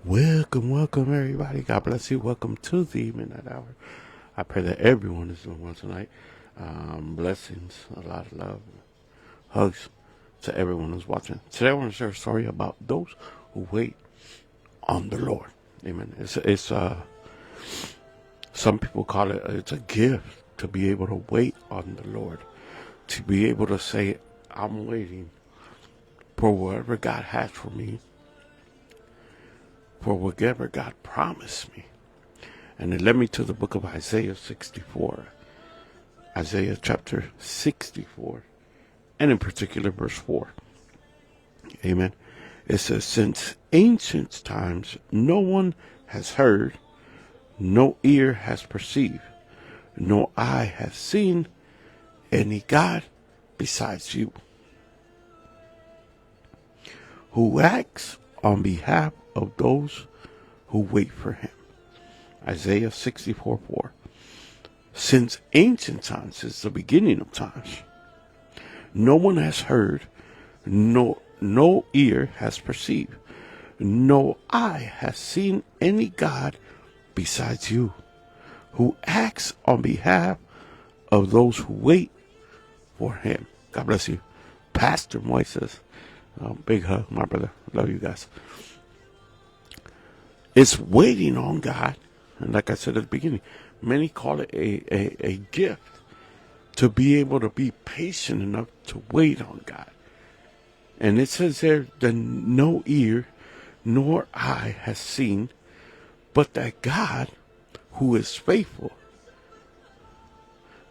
Welcome, everybody. God bless you. Welcome to the Midnight Hour. I pray that everyone is doing well tonight. Blessings, a lot of love, hugs to everyone who's watching. Today, I want to share a story about those who wait on the Lord. Amen. It's some people call it's a gift to be able to wait on the Lord, to be able to say, "I'm waiting for whatever God has for me." For whatever God promised me. And it led me to the book of Isaiah 64. Isaiah chapter 64. And in particular verse 4. Amen. It says, "Since ancient times no one has heard, no ear has perceived, no eye has seen any God besides you, who acts on behalf of those who wait for him." Isaiah 64:4. Since ancient times, since the beginning of times, no one has heard, no ear has perceived, no eye has seen any God besides you, who acts on behalf of those who wait for him. God bless you. Pastor Moises. Big hug, my brother. Love you guys. It's waiting on God. And like I said at the beginning, many call it a gift to be able to be patient enough to wait on God. And it says there that no ear nor eye has seen, but that God who is faithful.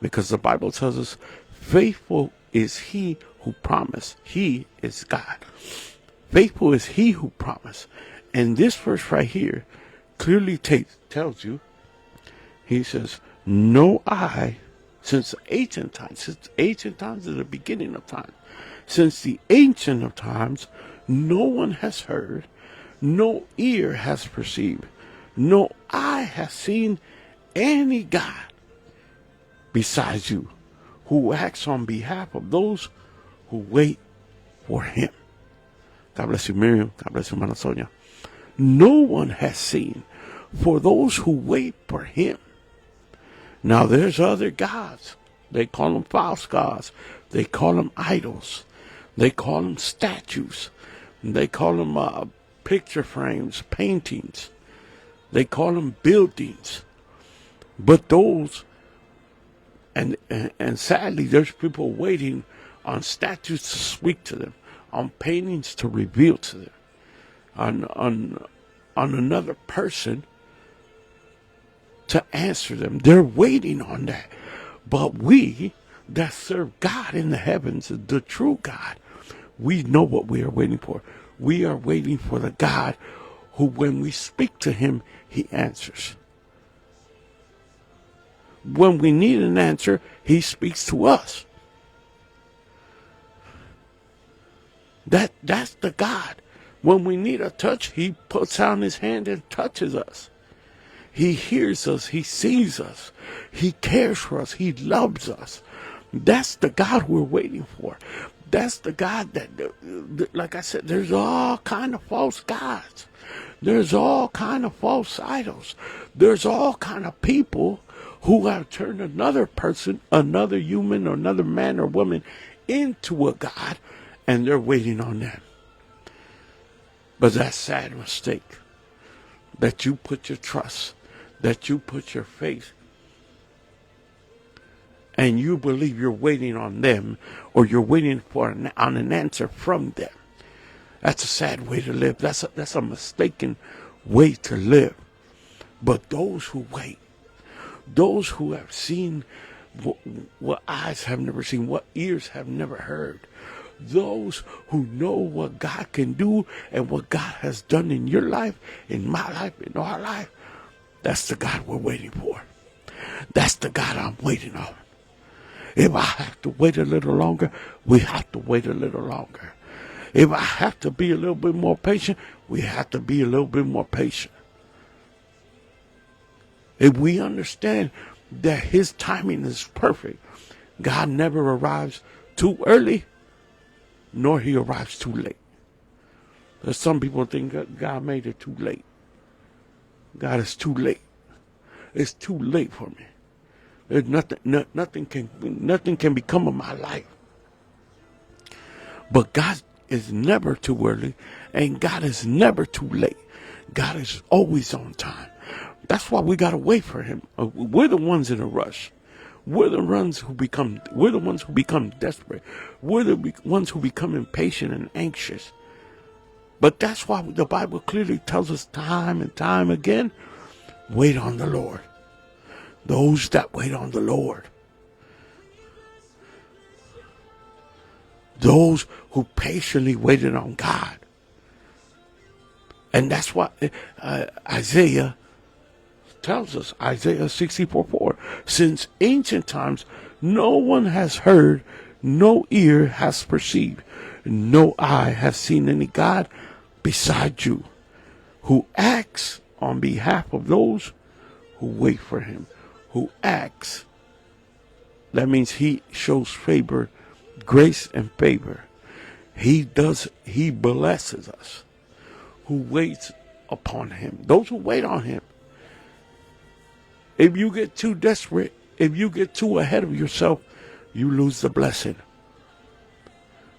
Because the Bible tells us faithful is he who promised. He is God. Faithful is he who promised. And this verse right here clearly tells you, he says, no eye, since ancient times is the beginning of time. Since the ancient of times, no one has heard, no ear has perceived, no eye has seen any God besides you, who acts on behalf of those who wait for him. God bless you, Miriam. God bless you, Mana Sonia. No one has seen for those who wait for him. Now there's other gods. They call them false gods. They call them idols. They call them statues. They call them picture frames, paintings. They call them buildings. But those, and sadly, there's people waiting on statues to speak to them, on paintings to reveal to them, on another person to answer them. They're waiting on that. But we that serve God in the heavens, the true God, we know what we are waiting for. We are waiting for the God who, when we speak to him, he answers. When we need an answer, he speaks to us. That's the God. When we need a touch, he puts out his hand and touches us. He hears us. He sees us. He cares for us. He loves us. That's the God we're waiting for. That's the God that, like I said, there's all kind of false gods. There's all kind of false idols. There's all kind of people who have turned another person, another human, or another man or woman into a God, and they're waiting on them. But that's a sad mistake, that you put your trust, that you put your faith, and you believe you're waiting on them, or you're waiting on an answer from them. That's a sad way to live. That's a mistaken way to live. But those who wait, those who have seen what eyes have never seen, what ears have never heard, those who know what God can do and what God has done in your life, in my life, in our life, that's the God we're waiting for. That's the God I'm waiting on. If I have to wait a little longer, we have to wait a little longer. If I have to be a little bit more patient, we have to be a little bit more patient. If we understand that his timing is perfect, God never arrives too early, nor he arrives too late. There's some people think God made it too late. God, it's too late. It's too late for me. There's nothing can become of my life. But God is never too early, and God is never too late. God is always on time. That's why we gotta wait for Him. We're the ones in a rush. We're the ones who become desperate. We're the ones who become impatient and anxious. But that's why the Bible clearly tells us time and time again, wait on the Lord. Those that wait on the Lord. Those who patiently waited on God. And that's what Isaiah tells us, Isaiah 64:4. Since ancient times, no one has heard, no ear has perceived, no eye has seen any God beside you, who acts on behalf of those who wait for Him. Who acts. That means He shows favor, grace and favor. He blesses us. Who waits upon Him. Those who wait on Him. If you get too desperate, if you get too ahead of yourself, you lose the blessing.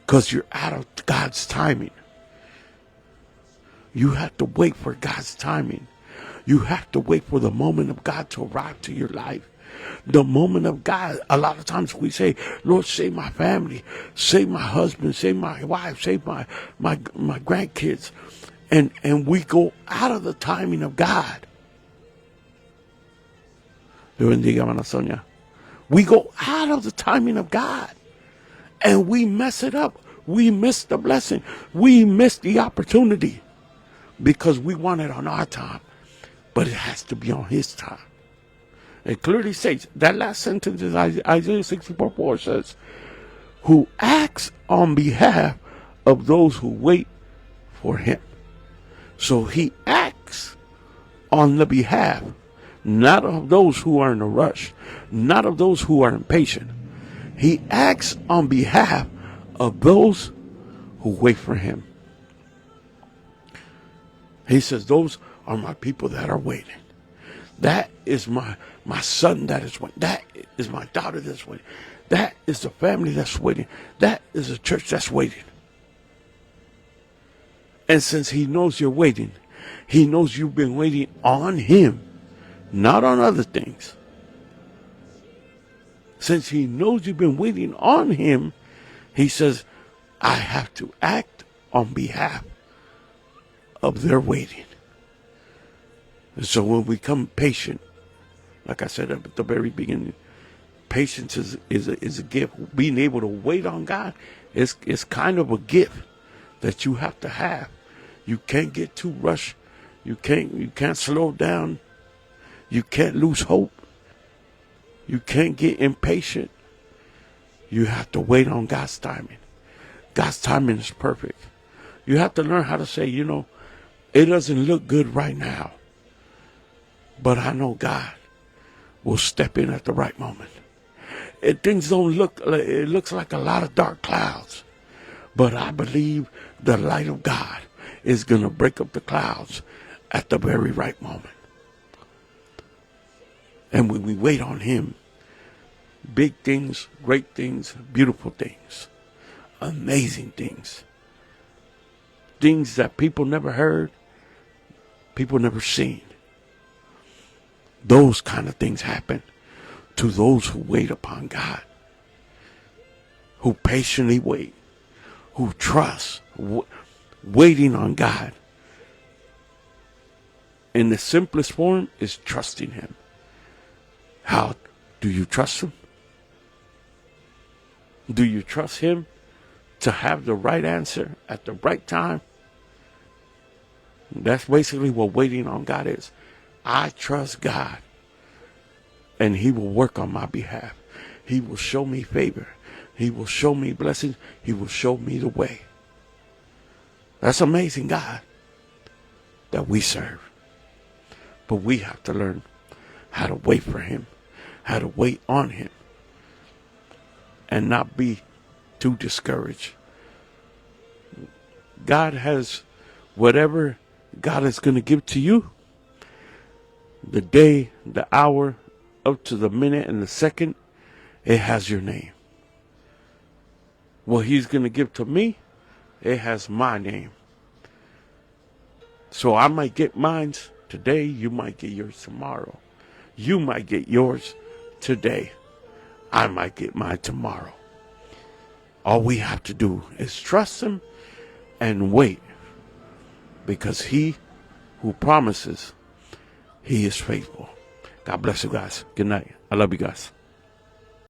Because you're out of God's timing. You have to wait for God's timing. You have to wait for the moment of God to arrive to your life. The moment of God. A lot of times we say, Lord, save my family, save my husband, save my wife, save my grandkids. And we go out of the timing of God. Dios bendiga, Mana Sonia. We go out of the timing of God. And we mess it up. We miss the blessing. We miss the opportunity. Because we want it on our time. But it has to be on His time. It clearly states, that last sentence is Isaiah 64:4 says, who acts on behalf of those who wait for Him. So He acts on the behalf, not of those who are in a rush, not of those who are impatient. He acts on behalf of those who wait for Him. He says, those are my people that are waiting. That is my son that is waiting. That is my daughter that's waiting. That is the family that's waiting. That is the church that's waiting. And since He knows you're waiting, He knows you've been waiting on Him, not on other things. Since He knows you've been waiting on Him, He says, I have to act on behalf of their waiting. And so when we become patient, like I said at the very beginning, patience is a gift. Being able to wait on God is kind of a gift that you have to have. You can't get too rushed. You can't slow down. You can't lose hope. You can't get impatient. You have to wait on God's timing. God's timing is perfect. You have to learn how to say, it doesn't look good right now, but I know God will step in at the right moment. Things don't look, it looks like a lot of dark clouds, but I believe the light of God is going to break up the clouds at the very right moment. And when we wait on Him, big things, great things, beautiful things, amazing things, things that people never heard, people never seen. Those kind of things happen to those who wait upon God, who patiently wait, who trust, waiting on God. And the simplest form is trusting Him. How do you trust Him? Do you trust Him to have the right answer at the right time? That's basically what waiting on God is. I trust God, and He will work on my behalf. He will show me favor. He will show me blessings. He will show me the way. That's amazing God that we serve. But we have to learn how to wait for Him, how to wait on Him, and not be too discouraged. God has whatever God is going to give to you. the day, the hour, up to the minute and the second, it has your name. What he's going to give to me, it has my name. So I might get mine today. You might get yours tomorrow. You might get yours today. I might get mine tomorrow. All we have to do is trust him and wait, because he who promises, he is faithful. God bless you guys. Good night. I love you guys.